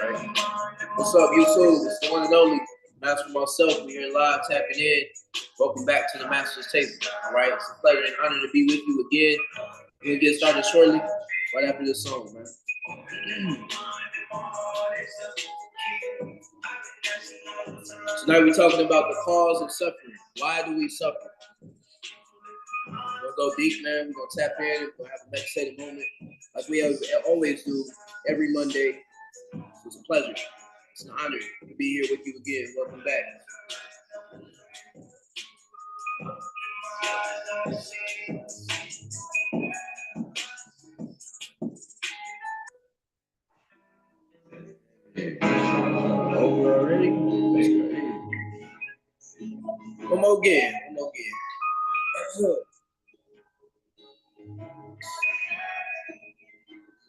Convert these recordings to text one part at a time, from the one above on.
Right. What's up, YouTube? It's the one and only Master Mycellf. We're here live, tapping in. Welcome back to the Master's Table. All right. It's a pleasure and honor to be with you again. We're gonna get started shortly, right after this song, man. Tonight we're talking about the cause of suffering. Why do we suffer? We're gonna go deep, man. We're gonna tap in. We're gonna have a meditative moment, like we always do every Monday. It's a pleasure. It's an honor to be here with you again. Welcome back. Over already? One more again.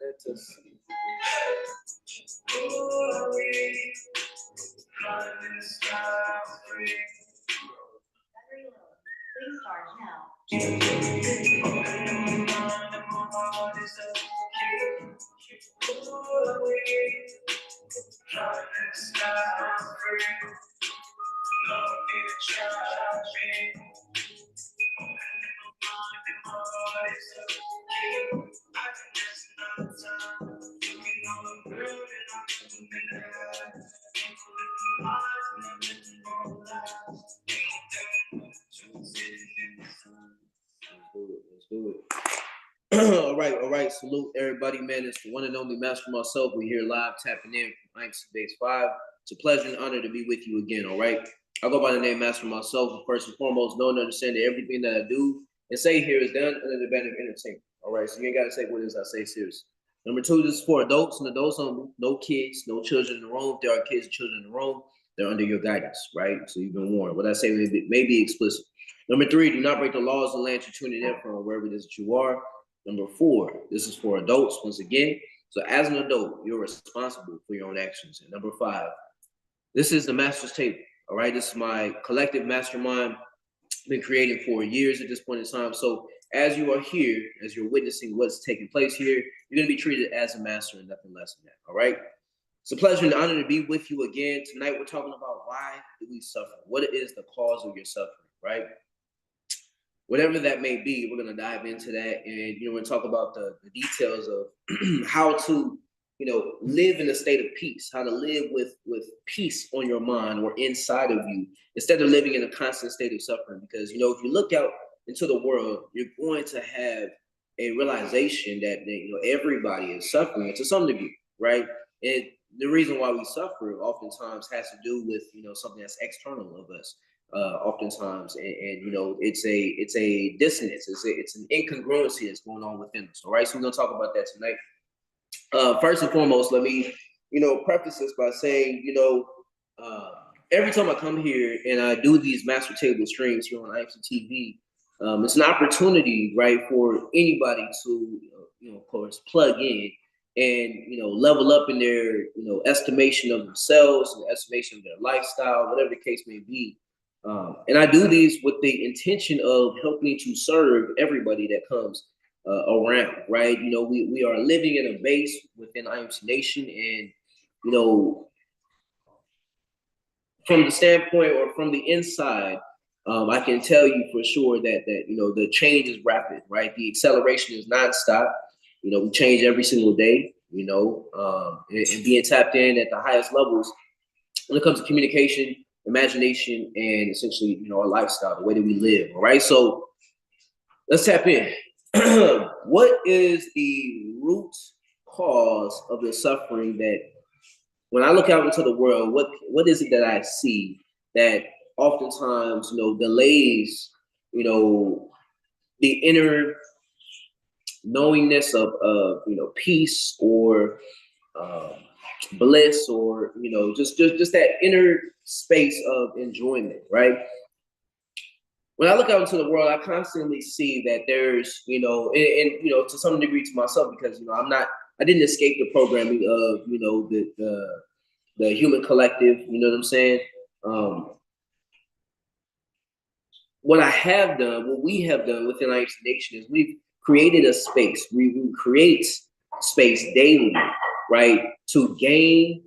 Let us see. Please charge now. Let's do it. All right. Salute everybody, man. It's the one and only Master Mycellf. We're here live, tapping in from IMC Base 5. It's a pleasure and honor to be with you again, all right? I go by the name Master Mycellf. First and foremost, know and understand that everything that I do and say here is done under the banner of entertainment, all right? So you ain't got to take what it is I say serious. Number two, this is for adults and adults only. No kids, no children in the room. If there are kids and children in the room, they're under your guidance, right? So you've been warned. What I say may be explicit. Number three, do not break the laws of the land you're tuning in from, wherever it is that you are. Number four, this is for adults, once again. So as an adult, you're responsible for your own actions. And number five, this is the Master's Table, all right? This is my collective mastermind, been creating for years at this point in time. So as you are here, as you're witnessing what's taking place here, you're going to be treated as a master and nothing less than that, all right? It's a pleasure and honor to be with you again. Tonight, we're talking about why do we suffer? What is the cause of your suffering, right? Whatever that may be, we're going to dive into that. And, we're going to talk about the details of how to, live in a state of peace, how to live with peace on your mind or inside of you, instead of living in a constant state of suffering. Because, if you look out into the world, you're going to have a realization that, everybody is suffering to some degree, right? And the reason why we suffer oftentimes has to do with, something that's external of us. Oftentimes, and it's a dissonance, it's an incongruency that's going on within us. All right, so we're gonna talk about that tonight. First and foremost, let me preface this by saying every time I come here and I do these Master Table streams here on IMC TV, it's an opportunity, right, for anybody to of course plug in and level up in their estimation of themselves, and estimation of their lifestyle, whatever the case may be. And I do these with the intention of helping to serve everybody that comes around, right? We are living in a base within IMC Nation, and from the standpoint or from the inside, I can tell you for sure that the change is rapid, right? The acceleration is nonstop. We change every single day. And being tapped in at the highest levels when it comes to communication, imagination, and essentially, our lifestyle, the way that we live. All right, so let's tap in. What is the root cause of the suffering that, when I look out into the world, what is it that I see that oftentimes, delays, the inner knowingness of peace or bliss, or just that inner space of enjoyment, right? When I look out into the world, I constantly see that there's and to some degree to myself, because I didn't escape the programming of the human collective. You know what I'm saying? What we have done within IMC Nation is we've created a space. We create space daily, right? To gain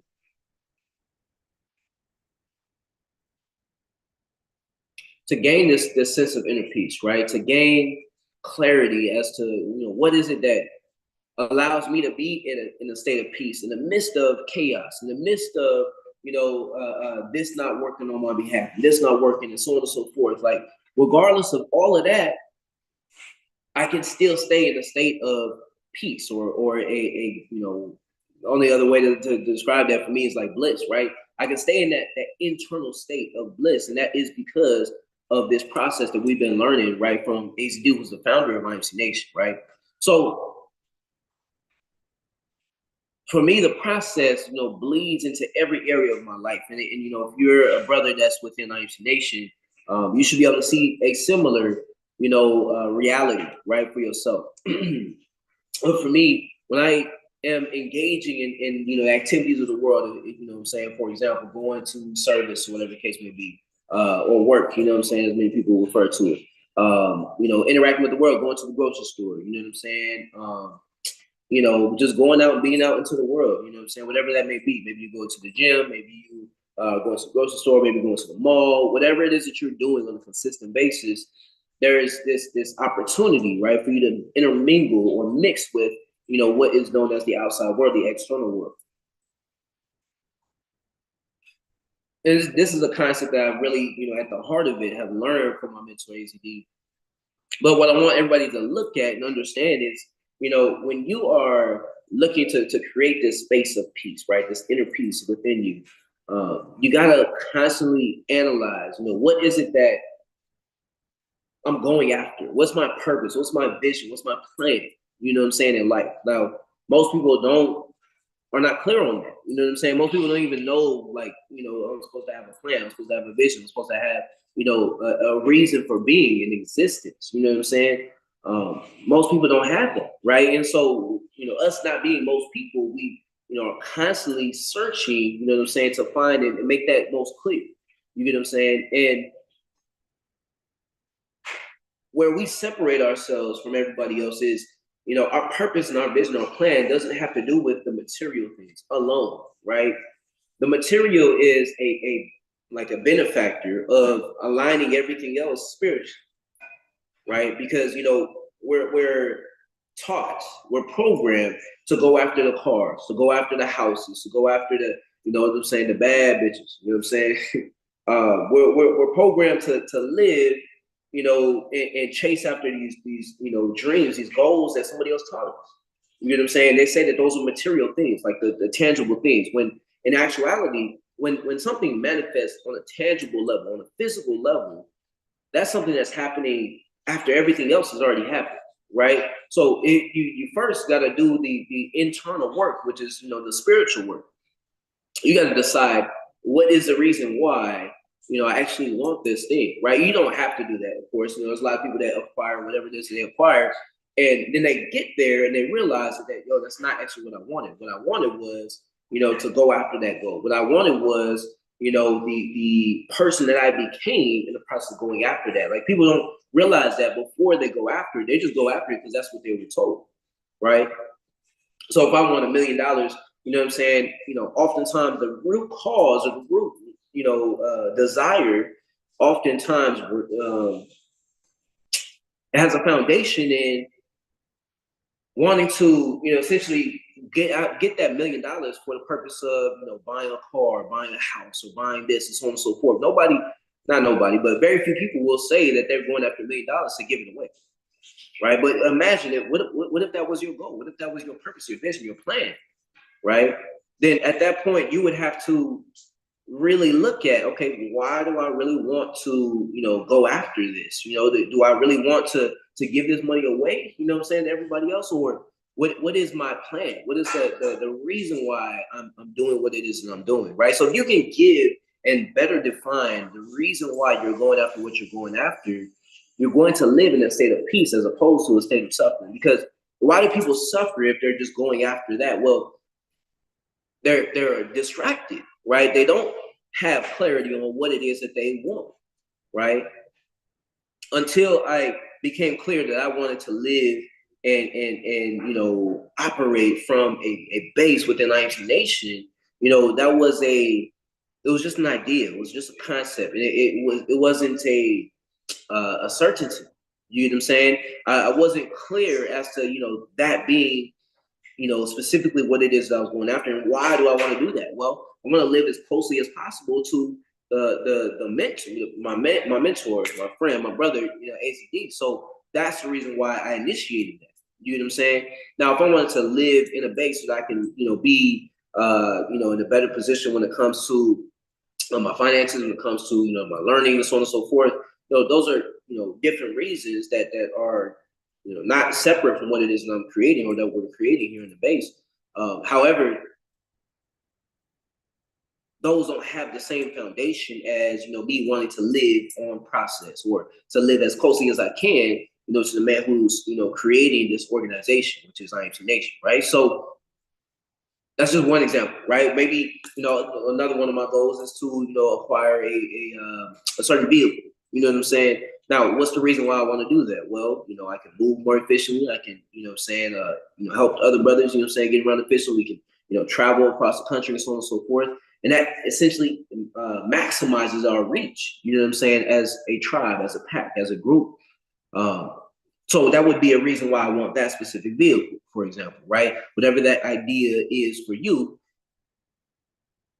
this sense of inner peace, right? To gain clarity as to what is it that allows me to be in a state of peace in the midst of chaos, in the midst of this not working on my behalf, this not working, and so on and so forth. Like, regardless of all of that, I can still stay in a state of peace, or a only other way to describe that for me is like bliss, right? I can stay in that internal state of bliss, and that is because of this process that we've been learning, right, from ACD, who's the founder of IMC Nation, right? So for me, the process, bleeds into every area of my life. And if you're a brother that's within IMC Nation, you should be able to see a similar, reality, right, for yourself. But for me, when I am engaging in activities of the world, what I'm saying, for example, going to service or whatever the case may be, or work, what I'm saying, as many people refer to it, interacting with the world, going to the grocery store, what I'm saying, just going out and being out into the world, what I'm saying, whatever that may be. Maybe you go to the gym, maybe you go to the grocery store, maybe going to the mall, whatever it is that you're doing on a consistent basis. There is this opportunity, right, for you to intermingle or mix with, what is known as the outside world, the external world. And this is a concept that I really, at the heart of it, have learned from my mentor ACD. But what I want everybody to look at and understand is, when you are looking to create this space of peace, right, this inner peace within you, you gotta constantly analyze, what is it that I'm going after? What's my purpose? What's my vision? What's my plan? What I'm saying, in life. Now, most people are not clear on that. What I'm saying? Most people don't even know, like, I'm supposed to have a plan, I'm supposed to have a vision, I'm supposed to have, a reason for being in existence. What I'm saying? Most people don't have that, right? And so, us not being most people, we, are constantly searching, what I'm saying, to find and make that most clear. You get what I'm saying? And where we separate ourselves from everybody else is, our purpose and our vision, our plan doesn't have to do with the material things alone, right? The material is a like a benefactor of aligning everything else spiritually, right? Because we're taught, we're programmed to go after the cars, to go after the houses, to go after the, what I'm saying, the bad bitches. What I'm saying? We're programmed to live, and chase after these dreams, these goals that somebody else taught us. You know what I'm saying? They say that those are material things, like the tangible things. When in actuality, when something manifests on a tangible level, on a physical level, that's something that's happening after everything else has already happened, right? So you first got to do the internal work, which is the spiritual work. You got to decide what is the reason why I actually want this thing, right? You don't have to do that, of course. There's a lot of people that acquire whatever it is they acquire, and then they get there and they realize that that's not actually what I wanted. What I wanted was to go after that goal. What I wanted was the person that I became in the process of going after that. Like, people don't realize that before they go after it, they just go after it because that's what they were told, right? So if I want $1 million, what I'm saying, oftentimes the root cause or the root, desire, oftentimes it has a foundation in wanting to, essentially get that $1 million for the purpose of, buying a car, buying a house, or buying this, and so on and so forth. Not nobody, but very few people will say that they're going after $1 million to give it away, right? But imagine it. What if that was your goal? What if that was your purpose, your vision, your plan, right? Then at that point, you would have to really look at, okay, why do I really want to, go after this? Do I really want to give this money away, what I'm saying, to everybody else? Or what is my plan? What is the reason why I'm doing what it is that I'm doing, right? So if you can give and better define the reason why you're going after what you're going after, you're going to live in a state of peace as opposed to a state of suffering. Because why do people suffer if they're just going after that? Well, they're distracted, right? They don't have clarity on what it is that they want, right? Until I became clear that I wanted to live and operate from a base within IMT Nation, it was just an idea. It was just a concept, and it wasn't a certainty. You know what I'm saying? I wasn't clear as to that being specifically what it is that I was going after, and why do I want to do that? Well, I want to live as closely as possible to the mentor, my mentor, my friend, my brother, AZD. So that's the reason why I initiated that. You know what I'm saying? Now, if I wanted to live in a base so that I can, be, in a better position when it comes to my finances, when it comes to my learning and so on and so forth, those are different reasons that are not separate from what it is that I'm creating or that we're creating here in the base. However, those don't have the same foundation as me wanting to live on process or to live as closely as I can, to the man who's creating this organization, which is IMT Nation, right? So that's just one example, right? Maybe another one of my goals is to acquire a certain vehicle. You know what I'm saying? Now, what's the reason why I want to do that? Well, I can move more efficiently. I can, help other brothers. Get around efficiently. We can, travel across the country and so on and so forth. And that essentially maximizes our reach. You know what I'm saying? As a tribe, as a pack, as a group. So that would be a reason why I want that specific vehicle, for example, right? Whatever that idea is for you,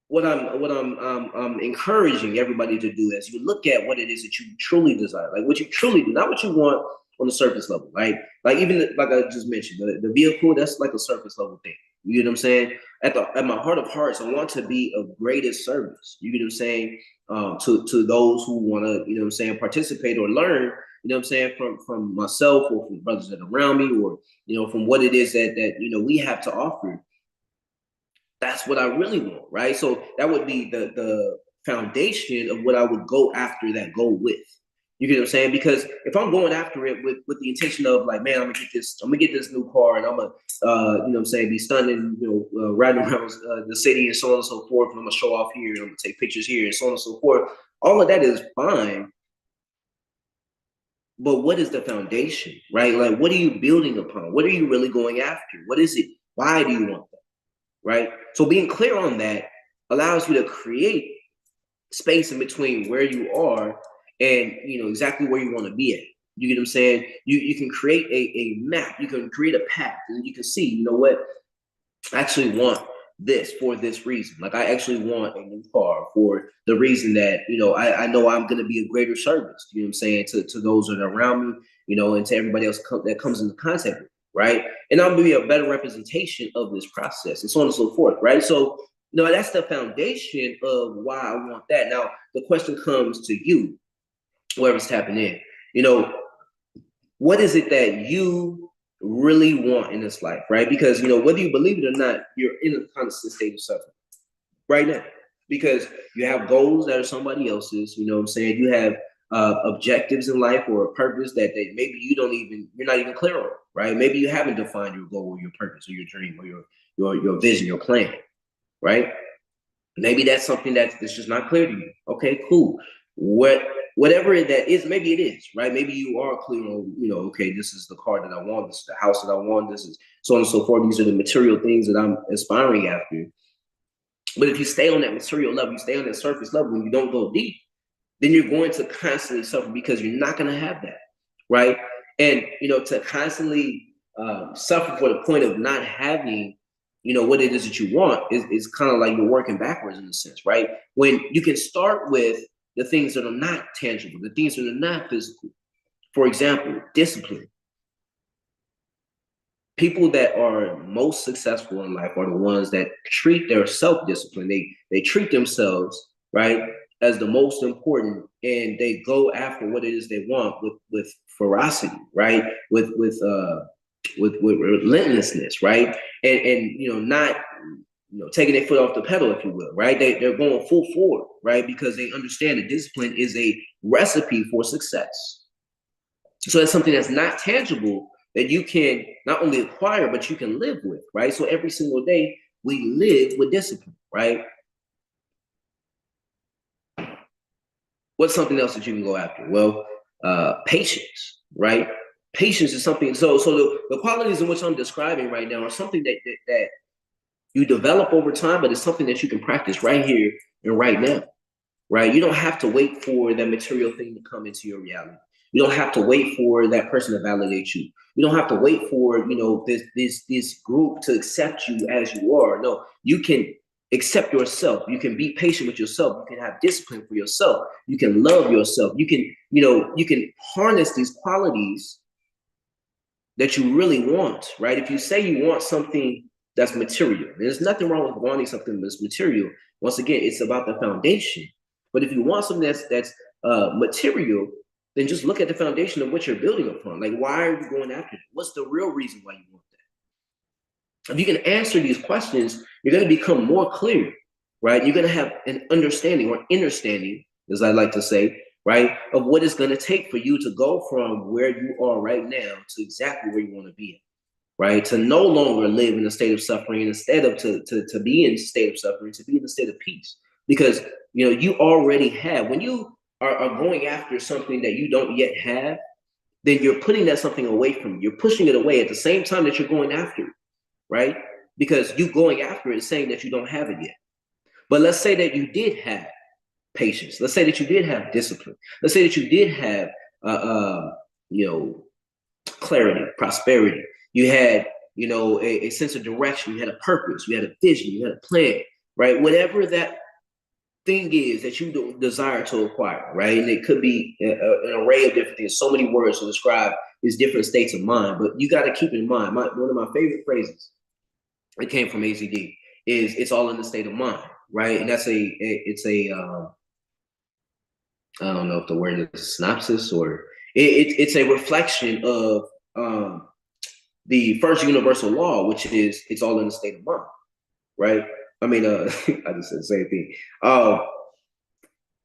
what I'm encouraging everybody to do is you look at what it is that you truly desire, like what you truly do, not what you want on the surface level, right? Like even like I just mentioned, the vehicle, that's like a surface level thing. You know what I'm saying? At my heart of hearts, I want to be of greatest service. You get what I'm saying? To those who want to, participate or learn, from myself or from brothers that are around me, or from what it is that we have to offer. That's what I really want, right? So that would be the foundation of what I would go after that goal with. You get what I'm saying? Because if I'm going after it with the intention of like, man, I'm gonna get this new car, and I'm gonna, be stunning, riding around the city and so on and so forth, and I'm gonna show off here, and I'm gonna take pictures here and so on and so forth. All of that is fine, but what is the foundation, right? Like, what are you building upon? What are you really going after? What is it? Why do you want that? Right? So being clear on that allows you to create space in between where you are and exactly where you want to be at. You get what I'm saying? You can create a map, you can create a path, and you can see, what, I actually want this for this reason. Like I actually want a new car for the reason that, I know I'm gonna be a greater service, you know what I'm saying, to those that are around me, and to everybody else that comes into contact with, right? And I'm gonna be a better representation of this process and so on and so forth, right? So that's the foundation of why I want that. Now the question comes to you, whoever's tapping in, what is it that you really want in this life, right? Because whether you believe it or not, you're in a constant state of suffering right now, because you have goals that are somebody else's. You know what I'm saying? You have objectives in life or a purpose that maybe you're not even clear on, right? Maybe you haven't defined your goal or your purpose or your dream or your vision, your plan, right? Maybe that's something that's just not clear to you. Okay, cool. Whatever that is, maybe it is, right? Maybe you are clear on, okay, this is the car that I want, this is the house that I want, this is so on and so forth. These are the material things that I'm aspiring after. But if you stay on that material level, you stay on that surface level, and you don't go deep, then you're going to constantly suffer because you're not going to have that, right? And to constantly suffer for the point of not having what it is that you want is kind of like you're working backwards in a sense, right? When you can start with the things that are not tangible, the things that are not physical. For example, discipline. People that are most successful in life are the ones that treat their self-discipline. They treat themselves, right, as the most important, and they go after what it is they want with ferocity, right? With relentlessness, right? And not taking their foot off the pedal, if you will, right? They're going full forward, right? Because they understand that discipline is a recipe for success. So it's something that's not tangible that you can not only acquire, but you can live with, right? So every single day we live with discipline, right? What's something else that you can go after? Well, patience, right? Patience is something. So the qualities in which I'm describing right now are something that you develop over time, but it's something that you can practice right here and right now. Right? You don't have to wait for that material thing to come into your reality. You don't have to wait for that person to validate you. You don't have to wait for, this group to accept you as you are. No, you can accept yourself. You can be patient with yourself. You can have discipline for yourself. You can love yourself. You can harness these qualities that you really want, right? If you say you want something that's material, there's nothing wrong with wanting something that's material. Once again, it's about the foundation. But if you want something that's material, then just look at the foundation of what you're building upon. Like, why are you going after it? What's the real reason why you want that? If you can answer these questions, you're going to become more clear, right? You're going to have an understanding or understanding, as I like to say, right, of what it's going to take for you to go from where you are right now to exactly where you want to be, right? To no longer live in a state of suffering, instead of to be in a state of suffering, to be in a state of peace. Because, you already have, when you are going after something that you don't yet have, then you're putting that something away from you. You're pushing it away at the same time that you're going after it, right? Because you going after it is saying that you don't have it yet. But let's say that you did have patience. Let's say that you did have discipline. Let's say that you did have, you know, clarity, prosperity. You had, a sense of direction. You had a purpose. You had a vision. You had a plan, right? Whatever that thing is that you desire to acquire, right? And it could be an array of different things. So many words to describe these different states of mind. But you got to keep in mind, one of my favorite phrases, it came from ACD, is "it's all in the state of mind," right? And that's I don't know if the word is synopsis or it's a reflection of the first universal law, which is it's all in the state of mind, right? I mean, I just said the same thing.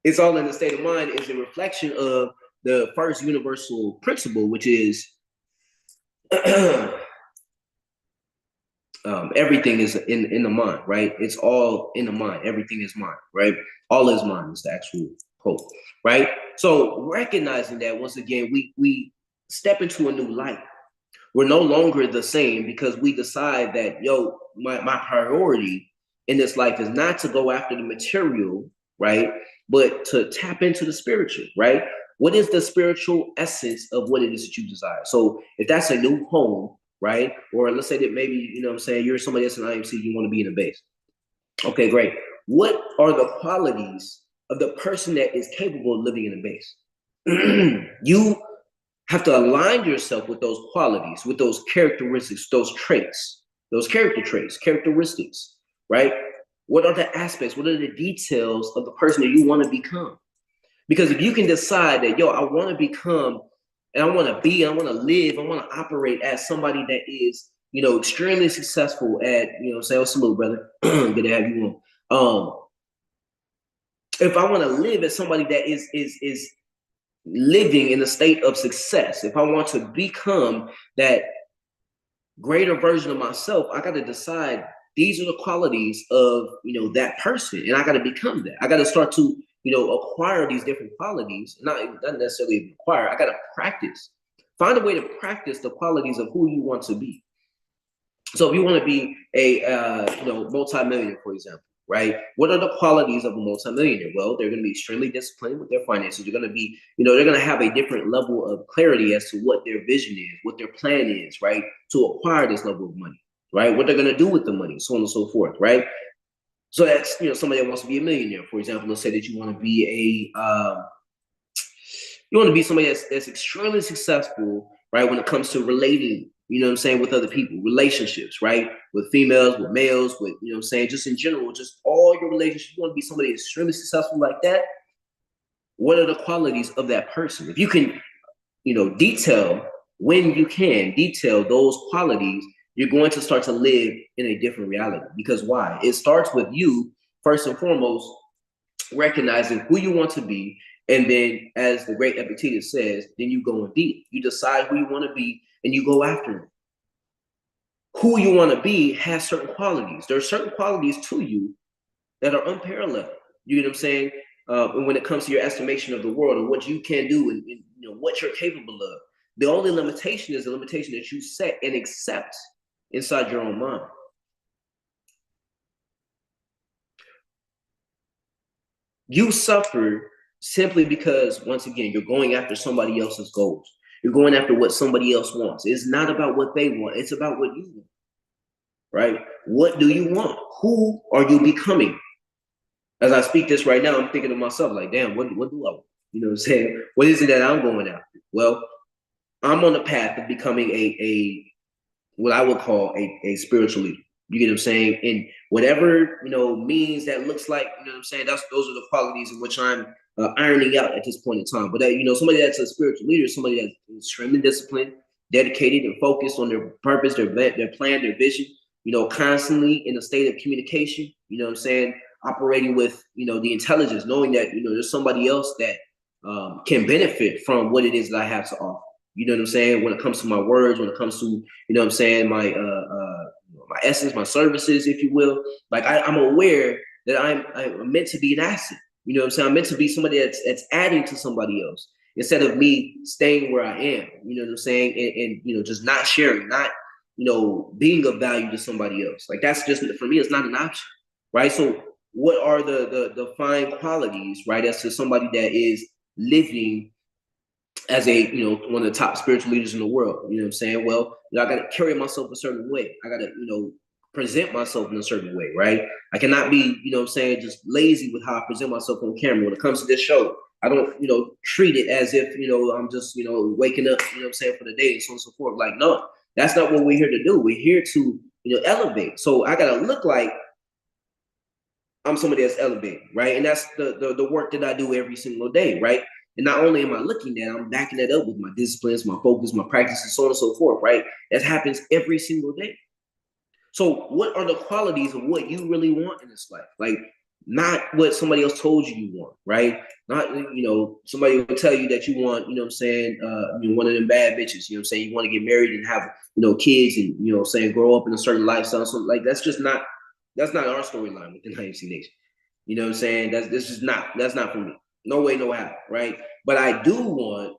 It's all in the state of mind is a reflection of the first universal principle, which is everything is in the mind, right? It's all in the mind. Everything is mind, right? All is mind is the actual quote, right? So recognizing that, once again, we step into a new light. We're no longer the same because we decide that, my priority in this life is not to go after the material, right? But to tap into the spiritual, right? What is the spiritual essence of what it is that you desire? So if that's a new home, right? Or let's say that maybe, what I'm saying, you're somebody that's an IMC, you want to be in a base. Okay, great. What are the qualities of the person that is capable of living in a base? You have to align yourself with those qualities, with those characteristics, those traits, those character traits, characteristics, right? What are the aspects? What are the details of the person that you want to become? Because if you can decide that, I want to become, and I want to be, I want to live, I want to operate as somebody that is, extremely successful at, say, oh, salute, brother. Good to have you on. If I want to live as somebody that is living in a state of success, if I want to become that greater version of myself, I got to decide these are the qualities of, that person, and I got to become that. I got to start to, acquire these different qualities, not necessarily acquire. I got to practice, find a way to practice the qualities of who you want to be. So if you want to be a, multimillionaire, for example, right? What are the qualities of a multimillionaire? Well, they're going to be extremely disciplined with their finances. They're going to be, they're going to have a different level of clarity as to what their vision is, what their plan is, right? To acquire this level of money, right? What they're going to do with the money, so on and so forth, right? So that's, somebody that wants to be a millionaire, for example. Let's say that you want to be somebody that's extremely successful, right? When it comes to relating, with other people, relationships, right? With females, with males, with, just in general, just all your relationships. You want to be somebody extremely successful like that. What are the qualities of that person? If you can, when you can detail those qualities, you're going to start to live in a different reality. Because why? It starts with you, first and foremost, recognizing who you want to be. And then, as the great Epictetus says, then you go in deep. You decide who you want to be and you go after it. Who you want to be has certain qualities. There are certain qualities to you that are unparalleled. You know what I'm saying? And when it comes to your estimation of the world and what you can do and what you're capable of. The only limitation is the limitation that you set and accept inside your own mind. You suffer simply because, once again, you're going after somebody else's goals. You're going after what somebody else wants. It's not about what they want. It's about what you want, right? What do you want? Who are you becoming? As I speak this right now, I'm thinking to myself, like, damn, what do I want? You know what I'm saying? What is it that I'm going after? Well, I'm on the path of becoming a what I would call a spiritual leader. You get what I'm saying? And whatever, means that looks like, you know what I'm saying? Those are the qualities in which I'm ironing out at this point in time. But, somebody that's a spiritual leader is somebody that's extremely disciplined, dedicated, and focused on their purpose, their plan, their vision, constantly in a state of communication, you know what I'm saying? Operating with, the intelligence, knowing that, there's somebody else that can benefit from what it is that I have to offer. You know what I'm saying? When it comes to my words, when it comes to, what I'm saying, my essence, my services, if you will. Like I'm aware that I'm meant to be an asset. You know what I'm saying? I'm meant to be somebody that's adding to somebody else instead of me staying where I am. You know what I'm saying? And just not sharing, not being of value to somebody else. Like that's just, for me, it's not an option, right? So what are the fine qualities, right, as to somebody that is living as a one of the top spiritual leaders in the world? You know what I'm saying? Well, I got to carry myself a certain way. I got to present myself in a certain way, right? I cannot be just lazy with how I present myself on camera. When it comes to this show, I don't treat it as if I'm just waking up for the day and so on and so forth. Like, no, that's not what we're here to do. We're here to elevate. So I got to look like I'm somebody that's elevating, right? And that's the work that I do every single day, right? And not only am I looking at, I'm backing that up with my disciplines, my focus, my practices, so on and so forth, right? That happens every single day. So what are the qualities of what you really want in this life? Like, not what somebody else told you want, right? Not, somebody will tell you that you want, one of them bad bitches, you want to get married and have, kids and, grow up in a certain lifestyle. So like, that's not our storyline within IMC Nation. You know what I'm saying? That's not for me. No way, no how, right? But I do want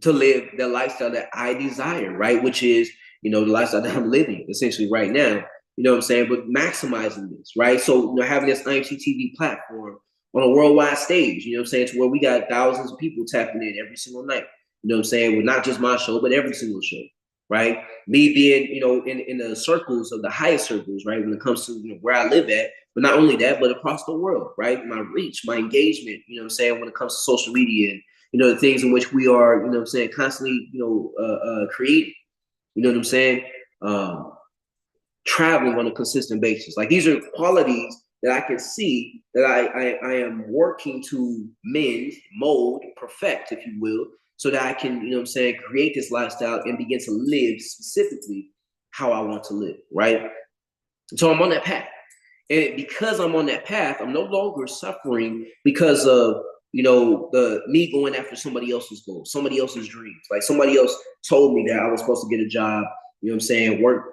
to live the lifestyle that I desire, right? Which is, the lifestyle that I'm living essentially right now. You know what I'm saying? But maximizing this, right? So, having this IMC TV platform on a worldwide stage, you know what I'm saying? To where we got thousands of people tapping in every single night. You know what I'm saying? With not just my show, but every single show, right? Me being, in the circles of the highest circles, right? When it comes to where I live at, but not only that, but across the world, right? My reach, my engagement, when it comes to social media and, the things in which we are, constantly, creating, you know what I'm saying? Traveling on a consistent basis. Like these are qualities that I can see that I am working to mend, mold, perfect, if you will, so that I can, create this lifestyle and begin to live specifically how I want to live, right? So I'm on that path. And because I'm on that path, I'm no longer suffering because of, the me going after somebody else's goals, somebody else's dreams. Like somebody else told me that I was supposed to get a job, work,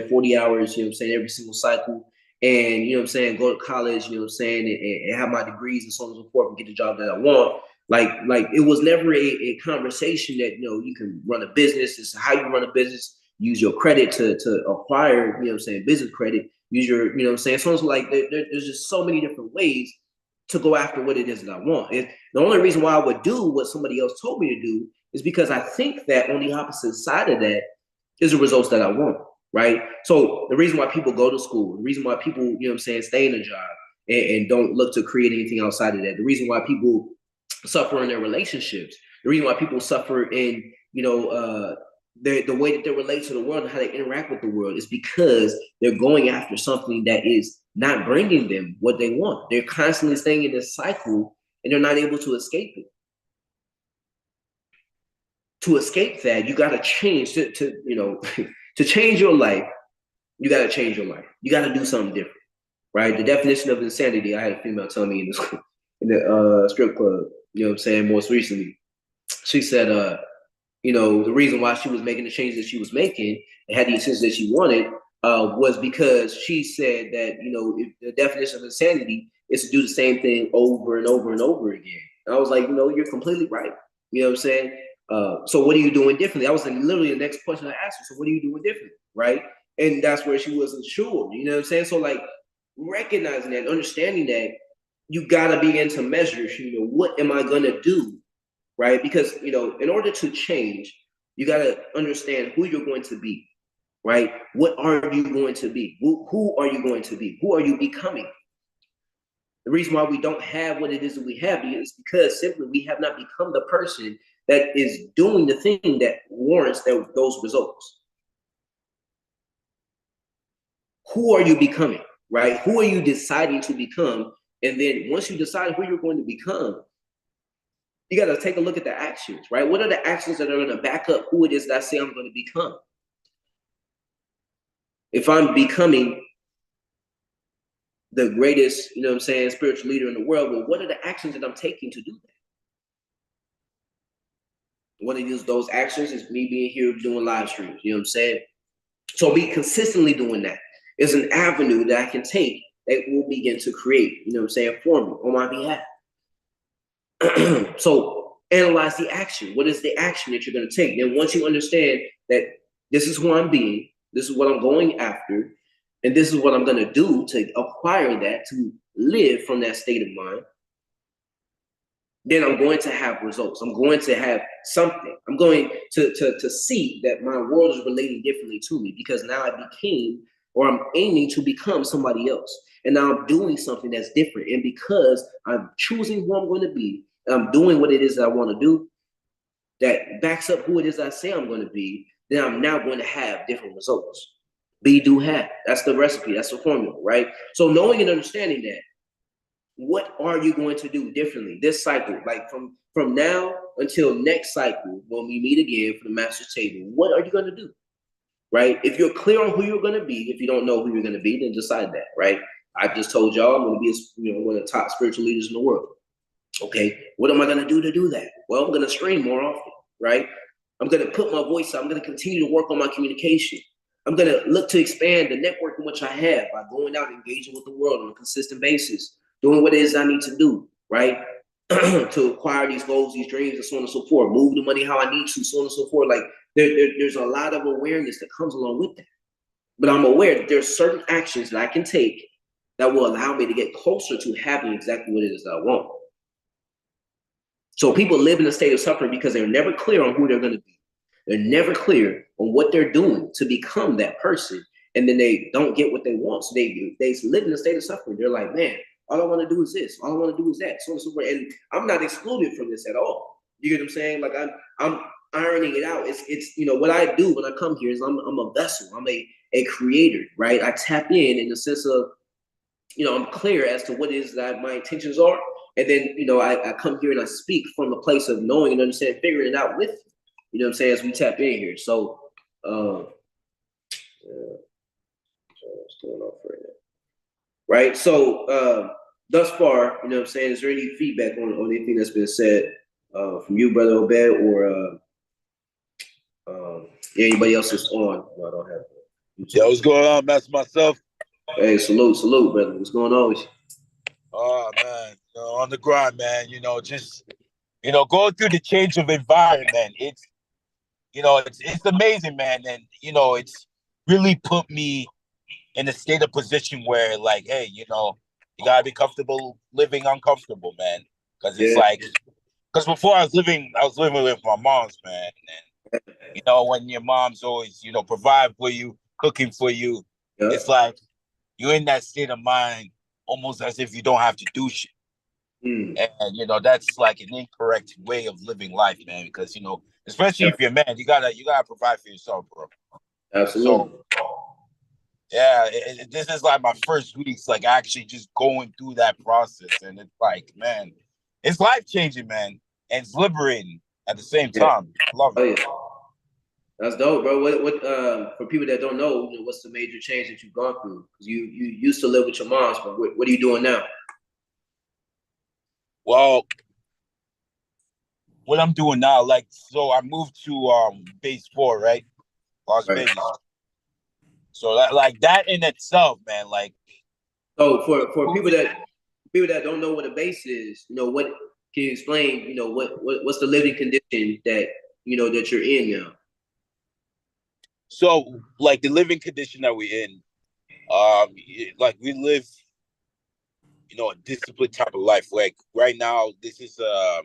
40 hours, every single cycle. And, go to college, and have my degrees and so on and so forth and get the job that I want. Like it was never a conversation that, you can run a business. This is how you run a business. Use your credit to acquire, business credit. Use your, So it's like there's just so many different ways to go after what it is that I want. And the only reason why I would do what somebody else told me to do is because I think that on the opposite side of that is the results that I want, right? So the reason why people go to school, the reason why people, stay in a job and don't look to create anything outside of that, the reason why people suffer in their relationships, the reason why people suffer in, the way that they relate to the world and how they interact with the world is because they're going after something that is not bringing them what they want. They're constantly staying in this cycle and they're not able to escape it. To escape that, you got to change to to change your life. You got to change your life. You got to do something different, right? The definition of insanity. I had a female tell me in the strip club. You know what I'm saying? Most recently, she said, the reason why she was making the changes that she was making and had the intentions that she wanted was because she said that, if the definition of insanity is to do the same thing over and over and over again. And I was like, you're completely right. You know what I'm saying? So what are you doing differently? That was literally the next question I asked her. So what are you doing differently, right? And that's where she wasn't sure. You know what I'm saying? So like recognizing that, understanding that, you gotta begin to measure. You know, what am I gonna do, right? Because in order to change, you gotta understand who you're going to be, right? What are you going to be? Who are you going to be? Who are you becoming? The reason why we don't have what it is that we have is because simply we have not become the person that is doing the thing that warrants those results. Who are you becoming, right? Who are you deciding to become? And then once you decide who you're going to become, you got to take a look at the actions, right? What are the actions that are going to back up who it is that I say I'm going to become? If I'm becoming the greatest, spiritual leader in the world, well, what are the actions that I'm taking to do that? One of those actions is me being here doing live streams, you know what I'm saying? So be consistently doing that is an avenue that I can take that will begin to create, for me, on my behalf. So analyze the action. What is the action that you're going to take? Then once you understand that this is who I'm being, this is what I'm going after, and this is what I'm going to do to acquire that, to live from that state of mind, then I'm going to have results. I'm going to have something. I'm going to see that my world is relating differently to me because now I became, or I'm aiming to become somebody else. And now I'm doing something that's different. And because I'm choosing who I'm going to be, I'm doing what it is that I want to do, that backs up who it is I say I'm going to be, then I'm now going to have different results. Be, do, have. That's the recipe. That's the formula, right? So knowing and understanding that, what are you going to do differently this cycle, like from now until next cycle when we meet again for the master's table? What are you going to do, right? If you're clear on who you're going to be, if you don't know who you're going to be, then decide that, right? I just told y'all I'm going to be one of the top spiritual leaders in the world. Okay, what am I going to do that? Well, I'm going to stream more often, right? I'm going to put my voice out. I'm going to continue to work on my communication. I'm going to look to expand the network in which I have by going out and engaging with the world on a consistent basis, doing what it is I need to do, right? To acquire these goals, these dreams, and so on and so forth. Move the money how I need to, so on and so forth. Like there's a lot of awareness that comes along with that. But I'm aware that there's certain actions that I can take that will allow me to get closer to having exactly what it is that I want. So people live in a state of suffering because they're never clear on who they're going to be. They're never clear on what they're doing to become that person. And then they don't get what they want. So they live in a state of suffering. They're like, man, all I want to do is this. All I want to do is that. So on and so forth. And I'm not excluded from this at all. You get what I'm saying? Like I'm ironing it out. It's what I do when I come here is I'm a vessel. I'm a creator, right? I tap in the sense of, I'm clear as to what it is that my intentions are. And then, I come here and I speak from a place of knowing and understanding, figuring it out with you. You know what I'm saying? As we tap in here. So, what's going on for you? Right. So, thus far, you know what I'm saying? Is there any feedback on anything that's been said from you, Brother Obed, or anybody else that's on? No, I don't have it. Yo, what's going on, Master Mycellf? Hey, salute, brother. What's going on with you? Oh, man, on the grind, man. Just going through the change of environment. It's amazing, man, and it's really put me in a state of position where, like, hey, you gotta be comfortable living uncomfortable, man. Because it's like, because before I was living with my mom's, man, and when your mom's always provide for you, cooking for you, it's like you're in that state of mind almost as if you don't have to do shit. And that's like an incorrect way of living life, man, because especially if you're a man, you gotta provide for yourself, bro. Absolutely. So yeah, this is like my first weeks, like actually just going through that process, and it's like, man, it's life changing, man, and it's liberating at the same time. I love it. Yeah. That's dope, bro. What for people that don't know, what's the major change that you've gone through? Because you used to live with your moms, but what are you doing now? Well, what I'm doing now, like, so I moved to base 4, right? Las Vegas. So that in itself, man, like. So for people that don't know what a base is, what can you explain? What's the living condition that that you're in now? So, like the living condition that we're in, like we live, a disciplined type of life. Like right now, this is the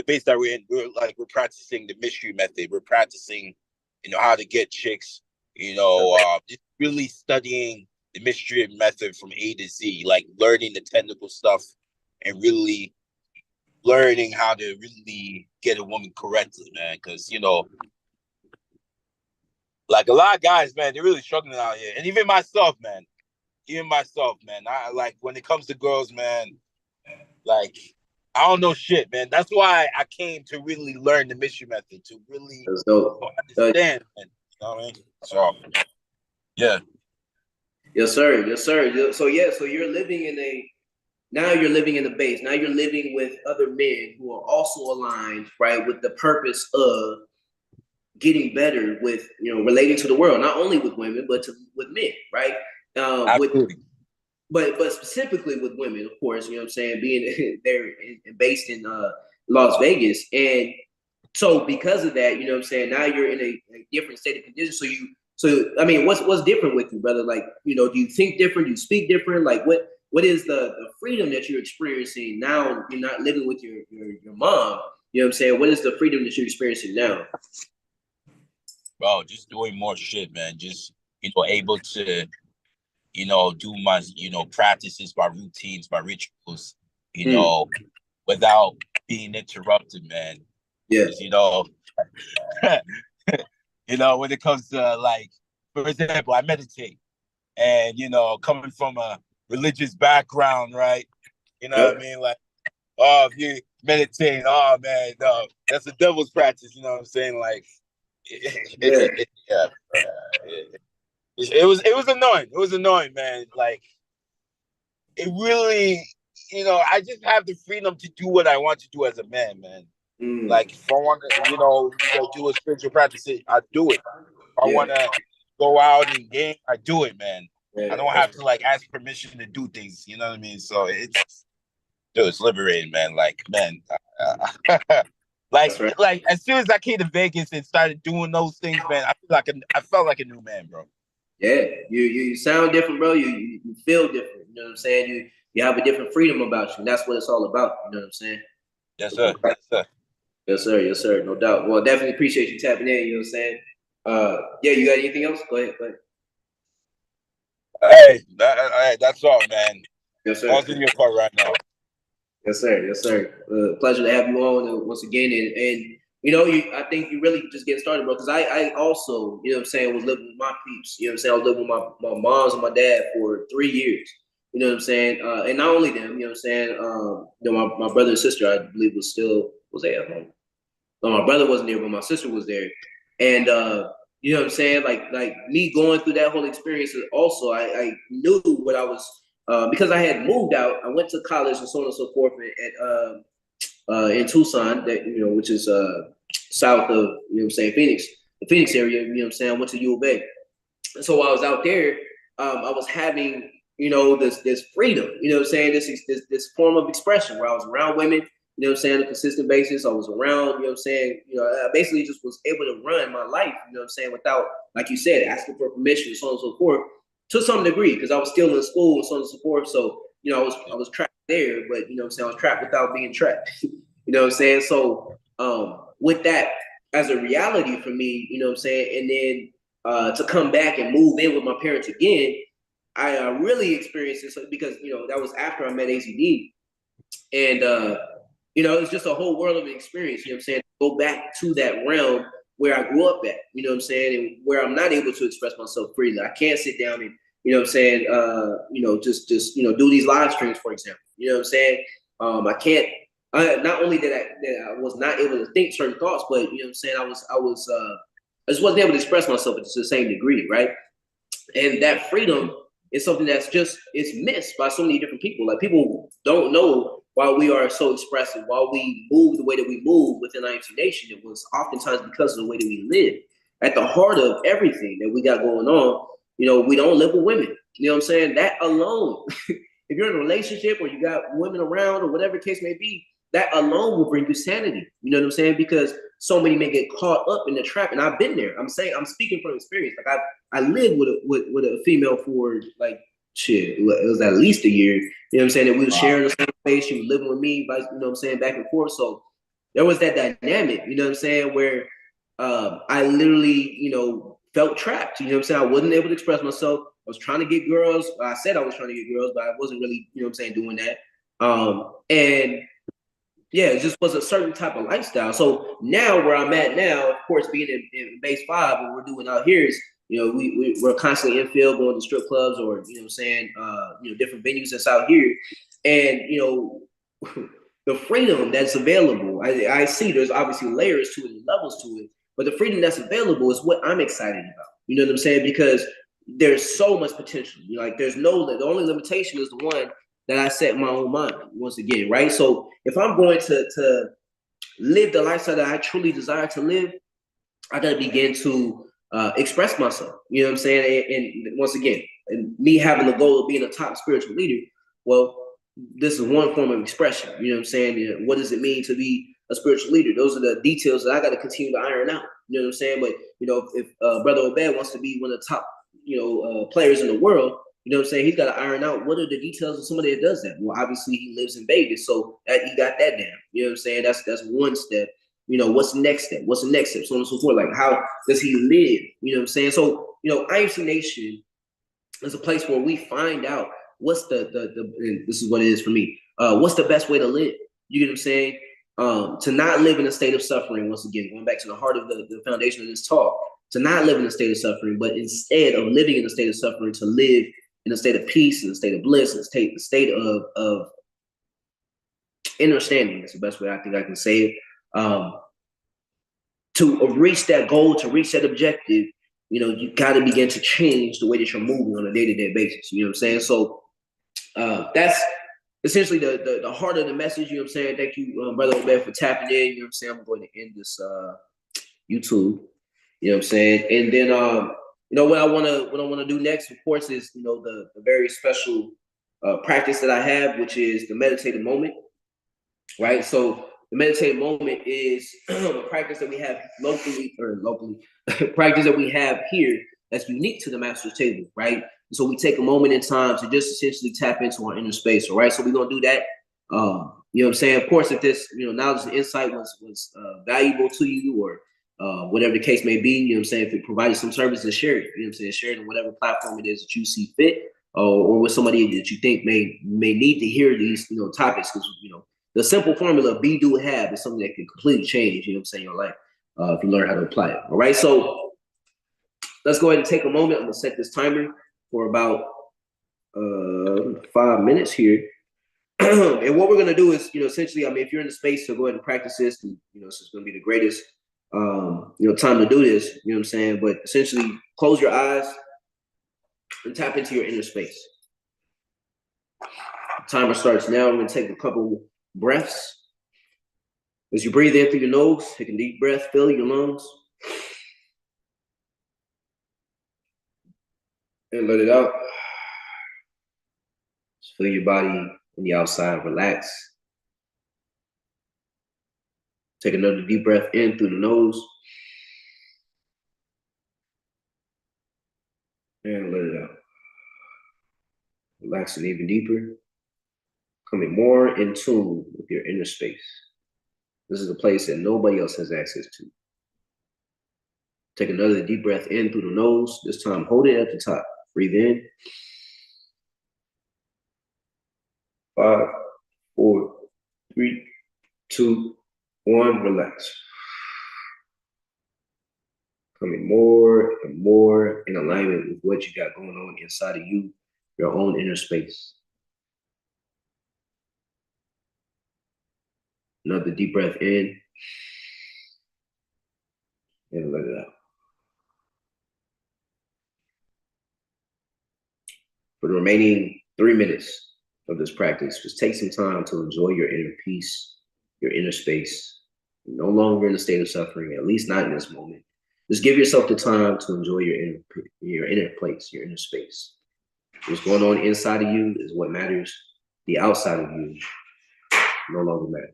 base that we're in. We're practicing the mystery method. We're practicing, how to get chicks. Just really studying the mystery method from A to Z, like learning the technical stuff and really learning how to really get a woman correctly, man. Because like a lot of guys, man, they're really struggling out here, and even myself, man. I like when it comes to girls, man. Like I don't know shit, man. That's why I came to really learn the mystery method to really So, understand, man. You know what I mean? So, yeah. yes, sir. Yes, sir. So yeah, so you're living in a now you're living in the base. Now you're living with other men who are also aligned, right, with the purpose of getting better with relating to the world, not only with women but with men, right? With Absolutely. but specifically with women, of course, you know what I'm saying, being there and based in Las Vegas. And so because of that, you know what I'm saying, now you're in a different state of condition. So I mean, what's different with you, brother? Like, do you think different? Do you speak different? Like what is the freedom that you're experiencing now? You're not living with your mom. You know what I'm saying? What is the freedom that you're experiencing now? Bro, just doing more shit, man. Just, able to, do my, practices, my routines, my rituals, without being interrupted, man. Yeah. When it comes to like, for example, I meditate and, coming from a religious background, right? You know what I mean? Like, oh, if you meditate, oh man, no, that's the devil's practice, you know what I'm saying? Like, yeah. It was annoying. It was annoying, man. Like it really, I just have the freedom to do what I want to do as a man, man. Like if I want to, do a spiritual practice, I do it. If I want to go out and game, I do it, man. I don't have to like ask permission to do things. You know what I mean? So it's liberating, man. Like, man, Right. like as soon as I came to Vegas and started doing those things, man, I felt like a new man, bro. Yeah, you sound different, bro. You feel different. You know what I'm saying? You have a different freedom about you. And that's what it's all about. You know what I'm saying? Yes, sir. Yes, sir. Yes, sir. Yes, sir. No doubt. Well, definitely appreciate you tapping in. You know what I'm saying? Yeah. You got anything else? Go ahead. Hey, that's all, man. Yes, sir. All's in your part right now. Yes, sir. Yes, sir. Pleasure to have you on once again. And I think you really just getting started, bro. Because I also, you know what I'm saying, was living with my peeps. You know what I'm saying? I was living with my moms and my dad for 3 years. You know what I'm saying? And not only them, you know what I'm saying? My brother and sister, I believe, was there at home. No, my brother wasn't there, but my sister was there. And you know what I'm saying? Like me going through that whole experience also, I knew what I was because I had moved out. I went to college and so on and so forth in Tucson, that which is south of Phoenix, the Phoenix area. You know what I'm saying? I went to U of A. And so while I was out there, I was having this freedom. You know what I'm saying? This form of expression where I was around women. You know what I'm saying, on a consistent basis. I was around, you know what I'm saying, I basically just was able to run my life, you know what I'm saying, without, like you said, asking for permission and so on and so forth, to some degree, because I was still in school and so on and so forth. So, I was trapped there, but you know what I'm saying, I was trapped without being trapped. You know what I'm saying? So with that as a reality for me, you know what I'm saying, and then to come back and move in with my parents again, I really experienced this because, that was after I met AZD. And it's just a whole world of an experience, you know what I'm saying? Go back to that realm where I grew up at, you know what I'm saying, and where I'm not able to express myself freely. I can't sit down and, you know what I'm saying, just do these live streams, for example. You know what I'm saying? I can't. Not only that I was not able to think certain thoughts, but you know what I'm saying, I just wasn't able to express myself to the same degree, right? And that freedom is something it's missed by so many different people. Like, people don't know why we are so expressive, why we move the way that we move within IMC Nation. It was oftentimes because of the way that we live. At the heart of everything that we got going on, we don't live with women. You know what I'm saying? That alone, if you're in a relationship or you got women around or whatever the case may be, that alone will bring you sanity. You know what I'm saying? Because so many men get caught up in the trap, and I've been there. I'm speaking from experience. Like I lived with a female for like shit. It was at least a year. You know what I'm saying? That we were sharing the same space. She was living with me, you know what I'm saying, back and forth. So there was that dynamic. You know what I'm saying? Where I literally, felt trapped. You know what I'm saying? I wasn't able to express myself. I was trying to get girls. I said I was trying to get girls, but I wasn't really, you know what I'm saying, doing that. And yeah, it just was a certain type of lifestyle. So now where I'm at now, of course, being in base 5, what we're doing out here is, we're constantly in field going to strip clubs or, you know what I'm saying, different venues that's out here. And, the freedom that's available, I see there's obviously layers to it and levels to it, but the freedom that's available is what I'm excited about. You know what I'm saying? Because there's so much potential. Like the only limitation is the one that I set in my own mind once again, right? So if I'm going to live the lifestyle that I truly desire to live, I got to begin to express myself. You know what I'm saying? And once again, and me having the goal of being a top spiritual leader, well, this is one form of expression. You know what I'm saying? What does it mean to be a spiritual leader? Those are the details that I got to continue to iron out. You know what I'm saying? But if Brother Obed wants to be one of the top, players in the world, you know what I'm saying? He's got to iron out what are the details of somebody that does that. Well, obviously he lives in Vegas, so he got that down. You know what I'm saying? That's one step. What's the next step? What's the next step? So on and so forth. Like, how does he live? You know what I'm saying? So, IMC Nation is a place where we find out what's the and this is what it is for me. What's the best way to live? You get what I'm saying? To not live in a state of suffering, once again, going back to the heart of the foundation of this talk, to not live in a state of suffering, but instead of living in a state of suffering, to live in a state of peace, in a state of bliss, in a state of understanding. That's the best way I think I can say it. To reach that goal, to reach that objective, you got to begin to change the way that you're moving on a day-to-day basis. You know what I'm saying? So that's essentially the heart of the message. You know what I'm saying? Thank you, Brother Obed, for tapping in. You know what I'm saying? I'm going to end this YouTube. You know what I'm saying? And then what I want to do next, of course, is the very special practice that I have, which is the meditative moment. Right? So the meditative moment is a practice that we have locally, practice that we have here that's unique to the master's table, right? So we take a moment in time to just essentially tap into our inner space, all right? So we're gonna do that. You know what I'm saying? Of course, if this knowledge and insight was valuable to you, or whatever the case may be, you know what I'm saying? If it provided some service, then share it. You know what I'm saying? Share it on whatever platform it is that you see fit, or with somebody that you think may need to hear these topics, because the simple formula be, do, have is something that can completely change, you know what I'm saying, your life, if you learn how to apply it. All right, so let's go ahead and take a moment. I'm gonna set this timer for about 5 minutes here. And what we're gonna do is, essentially, I mean, if you're in the space to go ahead and practice this, and this is gonna be the greatest time to do this, you know what I'm saying? But essentially close your eyes and tap into your inner space. Timer starts now. I'm gonna take a couple breaths. As you breathe in through your nose, take a deep breath, fill your lungs, and let it out. Just feel your body on the outside relax. Take another deep breath in through the nose, and let it out. Relaxing even deeper, coming more in tune with your inner space. This is a place that nobody else has access to. Take another deep breath in through the nose. This time, hold it at the top. Breathe in. 5, 4, 3, 2, 1. Relax. Coming more and more in alignment with what you got going on inside of you, your own inner space. Another deep breath in, and let it out. For the remaining 3 minutes of this practice, just take some time to enjoy your inner peace, your inner space. You're no longer in a state of suffering, at least not in this moment. Just give yourself the time to enjoy your inner place, your inner space. What's going on inside of you is what matters. The outside of you no longer matters.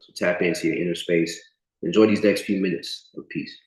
So tap into your inner space. Enjoy these next few minutes of peace.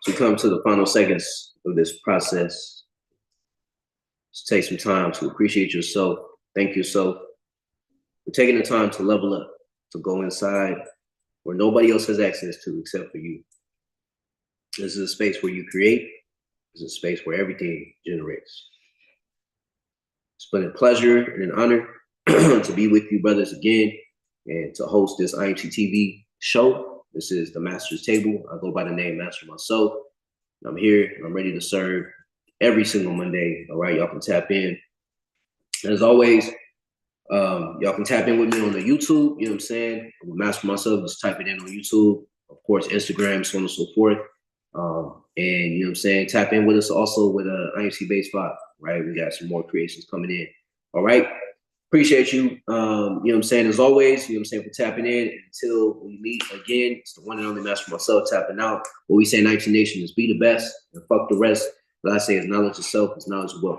So we come to the final seconds of this process. Just take some time to appreciate yourself, thank yourself for taking the time to level up, to go inside where nobody else has access to except for you. This is a space where you create. This is a space where everything generates. It's been a pleasure and an honor to be with you, brothers, again, and to host this IMC TV show. This is the Master's Table. I go by the name Master Mycellf. I'm here. I'm ready to serve every single Monday. All right, y'all can tap in. And as always, y'all can tap in with me on the YouTube. You know what I'm saying? I'm Master Mycellf. Just type it in on YouTube. Of course, Instagram, so on and so forth. And you know what I'm saying? Tap in with us also with IMC Base 5, right? We got some more creations coming in. All right. Appreciate you. You know what I'm saying? As always, you know what I'm saying, for tapping in. Until we meet again, it's the one and only Master Mycellf tapping out. What we say in 19 Nation is be the best and fuck the rest. What I say is knowledge of self is knowledge of wealth.